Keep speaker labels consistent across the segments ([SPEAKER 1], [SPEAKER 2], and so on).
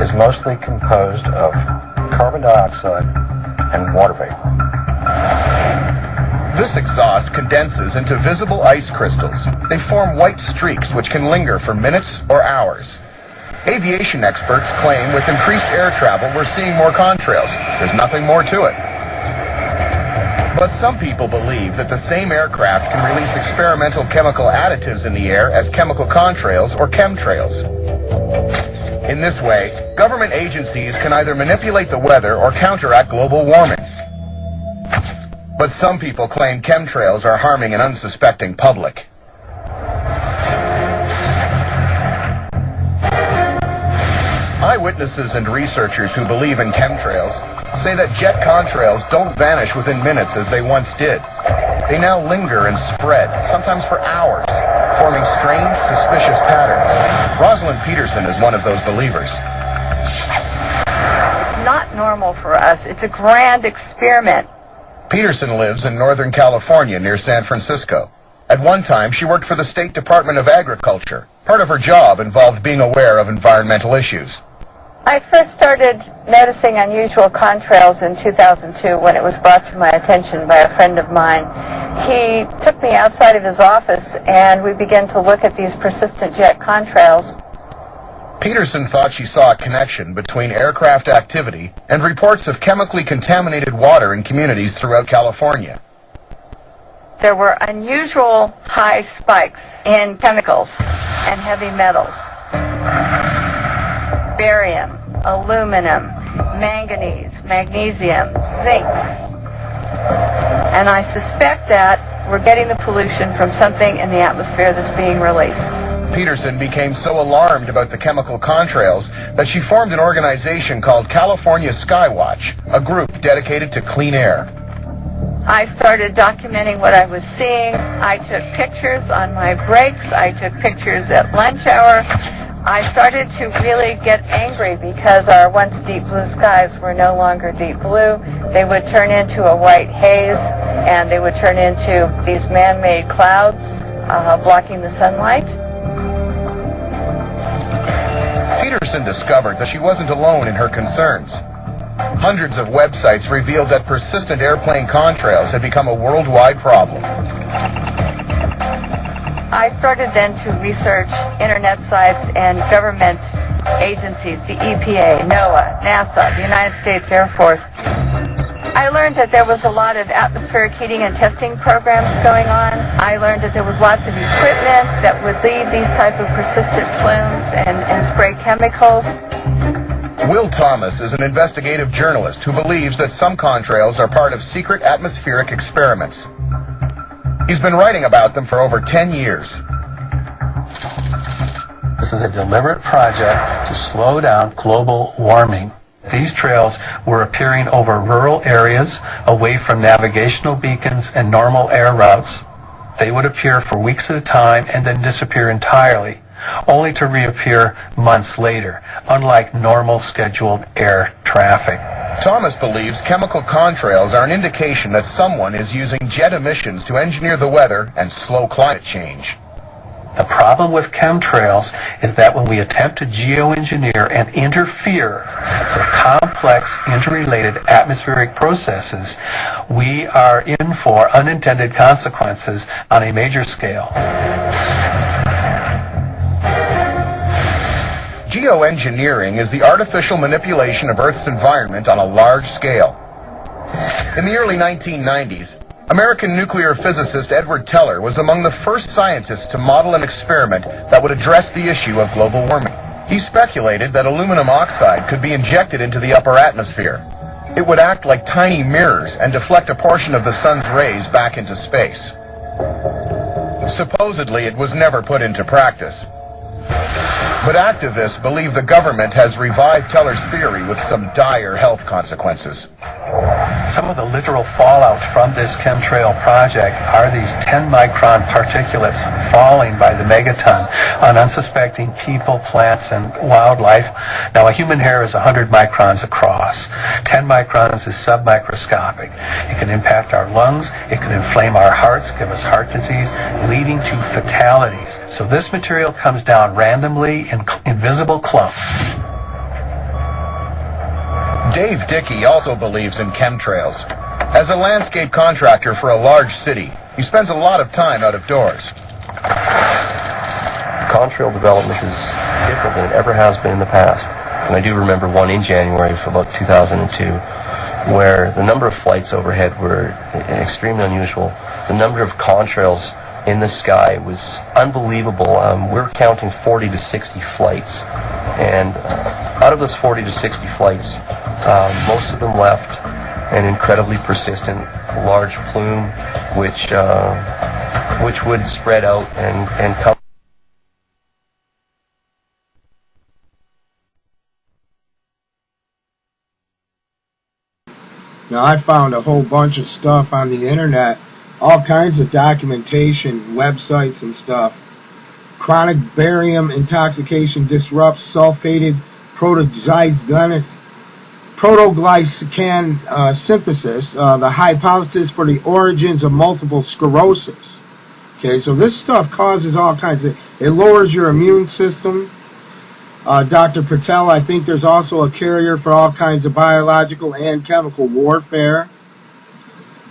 [SPEAKER 1] is mostly composed of carbon dioxide and water vapor.
[SPEAKER 2] This exhaust condenses into visible ice crystals. They form white streaks which can linger for minutes or hours. Aviation experts claim with increased air travel we're seeing more contrails. There's nothing more to it. But some people believe that the same aircraft can release experimental chemical additives in the air as chemical contrails or chemtrails. In this way, government agencies can either manipulate the weather or counteract global warming. But some people claim chemtrails are harming an unsuspecting public. Eyewitnesses and researchers who believe in chemtrails say that jet contrails don't vanish within minutes as they once did. They now linger and spread, sometimes for hours, forming strange, suspicious patterns. Rosalind Peterson is one of those believers.
[SPEAKER 3] It's not normal for us. It's a grand experiment.
[SPEAKER 2] Peterson lives in Northern California near San Francisco. At one time, she worked for the State Department of Agriculture. Part of her job involved being aware of environmental issues.
[SPEAKER 3] I first started noticing unusual contrails in 2002 when it was brought to my attention by a friend of mine. He took me outside of his office and we began to look at these persistent jet contrails.
[SPEAKER 2] Peterson thought she saw a connection between aircraft activity and reports of chemically contaminated water in communities throughout California.
[SPEAKER 3] There were unusual high spikes in chemicals and heavy metals. Barium, aluminum, manganese, magnesium, zinc. And I suspect that we're getting the pollution from something in the atmosphere that's being released.
[SPEAKER 2] Peterson became so alarmed about the chemical contrails that she formed an organization called California Skywatch, a group dedicated to clean air.
[SPEAKER 3] I started documenting what I was seeing. I took pictures on my breaks. I took pictures at lunch hour. I started to really get angry because our once deep blue skies were no longer deep blue. They would turn into a white haze, and they would turn into these man-made clouds blocking the sunlight.
[SPEAKER 2] Peterson discovered that she wasn't alone in her concerns. Hundreds of websites revealed that persistent airplane contrails had become a worldwide problem.
[SPEAKER 3] I started then to research internet sites and government agencies, the EPA, NOAA, NASA, the United States Air Force. I learned that there was a lot of atmospheric heating and testing programs going on. I learned that there was lots of equipment that would leave these type of persistent plumes and spray chemicals.
[SPEAKER 2] Will Thomas is an investigative journalist who believes that some contrails are part of secret atmospheric experiments. He's been writing about them for over 10 years.
[SPEAKER 4] This is a deliberate project to slow down global warming. These trails were appearing over rural areas, away from navigational beacons and normal air routes. They would appear for weeks at a time and then disappear entirely, only to reappear months later, unlike normal scheduled air traffic.
[SPEAKER 2] Thomas believes chemical contrails are an indication that someone is using jet emissions to engineer the weather and slow climate change.
[SPEAKER 4] The problem with chemtrails is that when we attempt to geoengineer and interfere with complex interrelated atmospheric processes, we are in for unintended consequences on a major scale.
[SPEAKER 2] Geoengineering is the artificial manipulation of Earth's environment on a large scale. In the early 1990s, American nuclear physicist Edward Teller was among the first scientists to model an experiment that would address the issue of global warming. He speculated that aluminum oxide could be injected into the upper atmosphere. It would act like tiny mirrors and deflect a portion of the sun's rays back into space. Supposedly, it was never put into practice. But activists believe the government has revived Teller's theory with some dire health consequences.
[SPEAKER 4] Some of the literal fallout from this chemtrail project are these 10-micron particulates falling by the megaton on unsuspecting people, plants, and wildlife. Now, a human hair is 100 microns across. 10 microns is submicroscopic. It can impact our lungs, it can inflame our hearts, give us heart disease, leading to fatalities. So this material comes down randomly in invisible clumps.
[SPEAKER 2] Dave Dickey also believes in chemtrails. As a landscape contractor for a large city, he spends a lot of time out of doors.
[SPEAKER 5] Contrail development is different than it ever has been in the past. And I do remember one in January for about 2002, where the number of flights overhead were extremely unusual. The number of contrails in the sky was unbelievable. We're counting 40 to 60 flights. And out of those 40 to 60 flights, most of them left an incredibly persistent large plume, which would spread out and come.
[SPEAKER 6] Now, I found a whole bunch of stuff on the internet, all kinds of documentation, websites and stuff. Chronic barium intoxication disrupts sulfated protoglycan synthesis, the hypothesis for the origins of multiple sclerosis. Okay, so this stuff causes all kinds of, it lowers your immune system. Dr. Patel, I think there's also a carrier for all kinds of biological and chemical warfare.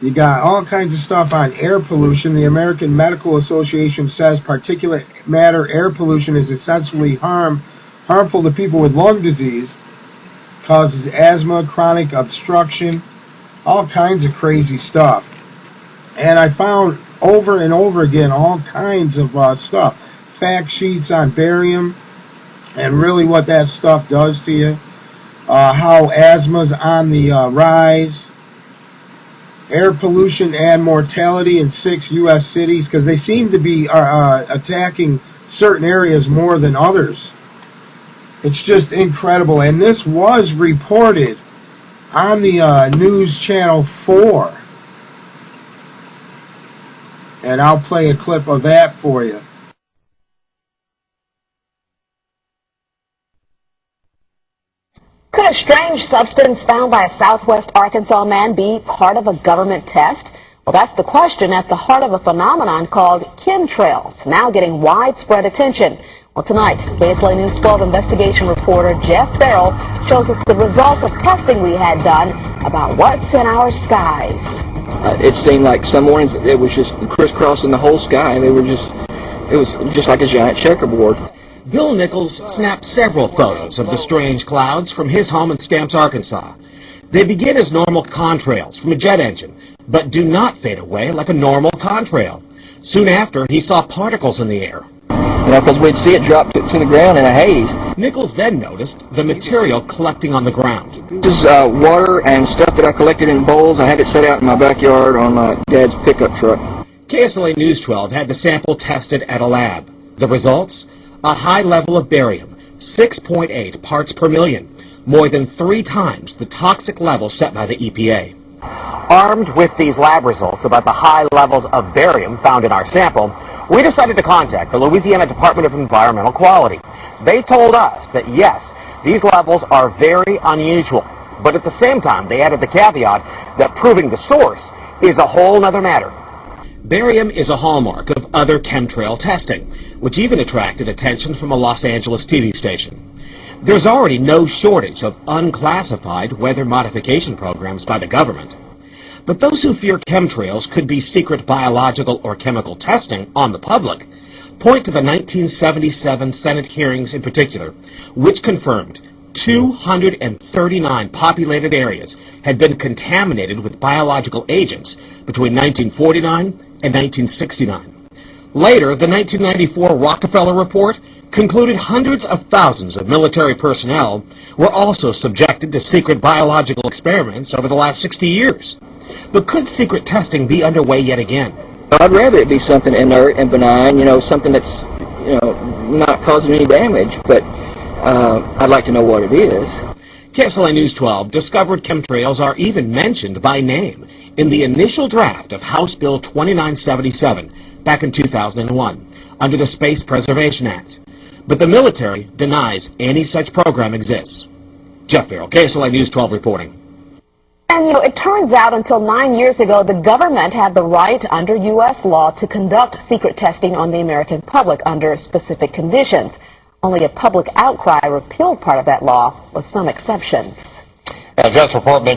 [SPEAKER 6] You got all kinds of stuff on air pollution. The American Medical Association says particulate matter air pollution is essentially harmful to people with lung disease, causes asthma, chronic obstruction, all kinds of crazy stuff. And I found over and over again all kinds of stuff, fact sheets on barium, and really what that stuff does to you, how asthma's on the rise, air pollution and mortality in 6 U.S. cities, because they seem to be attacking certain areas more than others. It's just incredible, and this was reported on the News Channel 4, and I'll play a clip of that for you.
[SPEAKER 7] Could a strange substance found by a Southwest Arkansas man be part of a government test? Well, that's the question at the heart of a phenomenon called chemtrails, now getting widespread attention. Well, tonight, KSLA News 12 investigation reporter Jeff Farrell shows us the results of testing we had done about what's in our skies.
[SPEAKER 8] It seemed like some mornings it was just crisscrossing the whole sky. It was just like a giant checkerboard.
[SPEAKER 9] Bill Nichols snapped several photos of the strange clouds from his home in Stamps, Arkansas. They begin as normal contrails from a jet engine, but do not fade away like a normal contrail. Soon after, he saw particles in the air.
[SPEAKER 8] Because we'd see it drop to the ground in a haze.
[SPEAKER 9] Nichols then noticed the material collecting on the ground.
[SPEAKER 8] This is water and stuff that I collected in bowls. I had it set out in my backyard on my dad's pickup truck.
[SPEAKER 9] KSLA News 12 had the sample tested at a lab. The results? A high level of barium, 6.8 parts per million, more than 3 times the toxic level set by the EPA.
[SPEAKER 10] Armed with these lab results about the high levels of barium found in our sample, we decided to contact the Louisiana Department of Environmental Quality. They told us that yes, these levels are very unusual, but at the same time they added the caveat that proving the source is a whole other matter.
[SPEAKER 9] Barium is a hallmark of other chemtrail testing, which even attracted attention from a Los Angeles TV station. There's already no shortage of unclassified weather modification programs by the government. But those who fear chemtrails could be secret biological or chemical testing on the public point to the 1977 Senate hearings in particular, which confirmed 239 populated areas had been contaminated with biological agents between 1949 and 1969. Later, the 1994 Rockefeller Report concluded hundreds of thousands of military personnel were also subjected to secret biological experiments over the last 60 years. But could secret testing be underway yet again?
[SPEAKER 8] I'd rather it be something inert and benign, something that's, not causing any damage, but I'd like to know what it is.
[SPEAKER 9] KSLA News 12 discovered chemtrails are even mentioned by name in the initial draft of House Bill 2977 back in 2001 under the Space Preservation Act. But the military denies any such program exists. Jeff Farrell, KSLA News 12 reporting.
[SPEAKER 7] And, it turns out until 9 years ago, the government had the right under U.S. law to conduct secret testing on the American public under specific conditions. Only a public outcry repealed part of that law with some exceptions.
[SPEAKER 11] And a Dress report mentioned